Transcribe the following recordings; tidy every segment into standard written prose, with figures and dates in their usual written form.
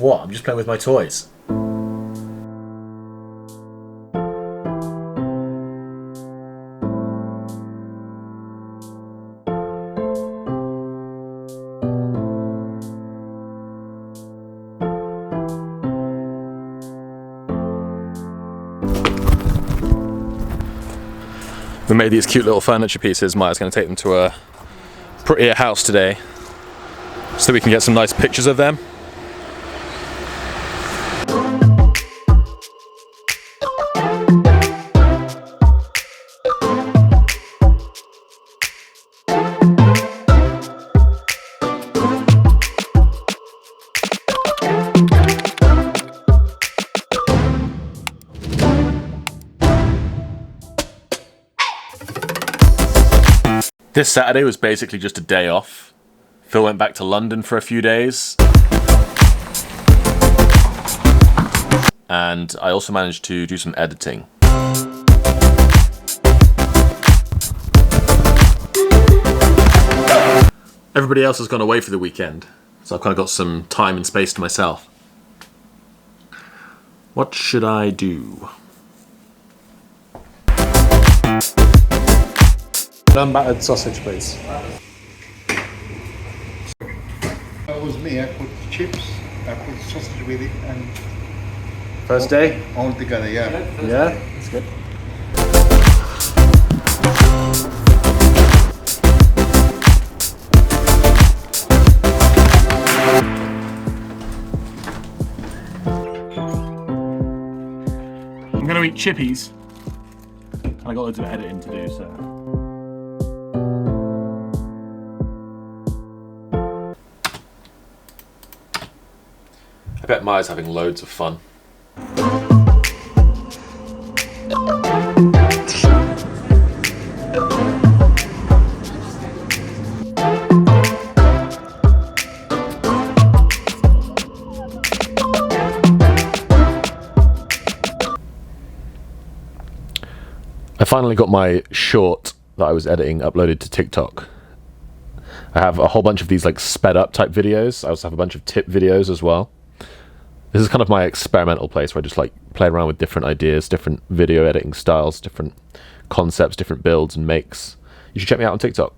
What? I'm just playing with my toys. We made these cute little furniture pieces. Maya's going to take them to a prettier house today so we can get some nice pictures of them. This Saturday was basically just a day off. Phil went back to London for a few days. And I also managed to do some editing. Everybody else has gone away for the weekend, so I've kind of got some time and space to myself. What should I do? Unbattered sausage, please. That was me. I put chips, I put sausage with it, and First day? all together. Yeah. Yeah, that's good. I'm going to eat chippies. And I got loads of editing to do, so. I bet Maya's having loads of fun. I finally got my short that I was editing uploaded to TikTok. I have a whole bunch of these like sped up type videos. I also have a bunch of tip videos as well. This is kind of my experimental place where I just like play around with different ideas, different video editing styles, different concepts, different builds and makes. You should check me out on TikTok.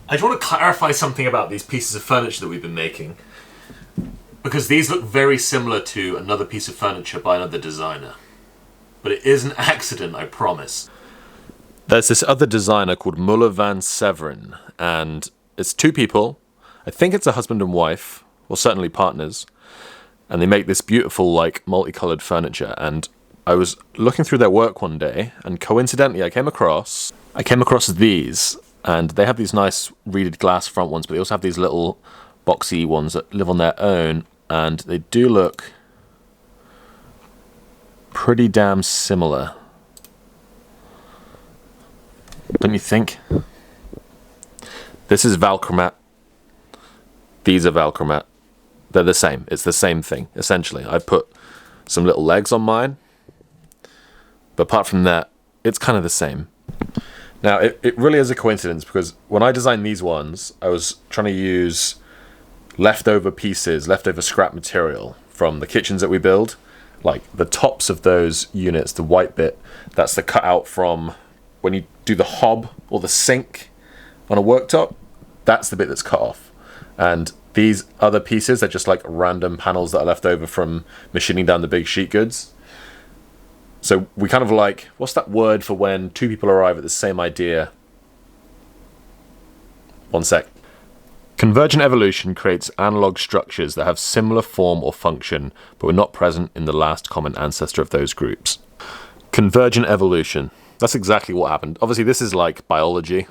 I just want to clarify something about these pieces of furniture that we've been making, because these look very similar to another piece of furniture by another designer. But it is an accident, I promise. There's this other designer called Muller van Severen, and it's two people. I think it's a husband and wife, or certainly partners, and they make this beautiful, like, multicolored furniture. And I was looking through their work one day, and coincidentally I came across these, and they have these nice reeded glass front ones, but they also have these little boxy ones that live on their own, and they do look pretty damn similar. Don't you think? This is Valchromat. These are Valchromat. They're the same. It's the same thing, essentially. I put some little legs on mine, but apart from that, it's kind of the same. Now, it really is a coincidence, because when I designed these ones, I was trying to use leftover pieces, leftover scrap material from the kitchens that we build. Like the tops of those units, the white bit, that's the cutout from when you do the hob or the sink on a worktop. That's the bit that's cut off. And these other pieces are just like random panels that are left over from machining down the big sheet goods. So we kind of like, what's that word for when two people arrive at the same idea? One sec. Convergent evolution creates analog structures that have similar form or function, but were not present in the last common ancestor of those groups. Convergent evolution. That's exactly what happened. Obviously, this is like biology,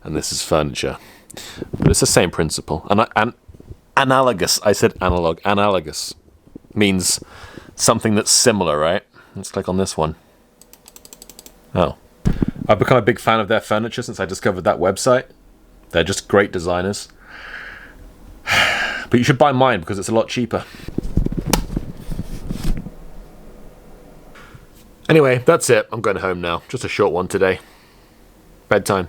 and this is furniture. But it's the same principle. And analogous. I said analog. Analogous means something that's similar, right? Let's click on this one. Oh. I've become a big fan of their furniture since I discovered that website. They're just great designers. But you should buy mine because it's a lot cheaper. Anyway, that's it. I'm going home now. Just a short one today. Bedtime.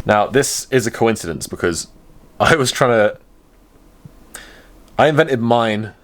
Now, this is a coincidence because I invented mine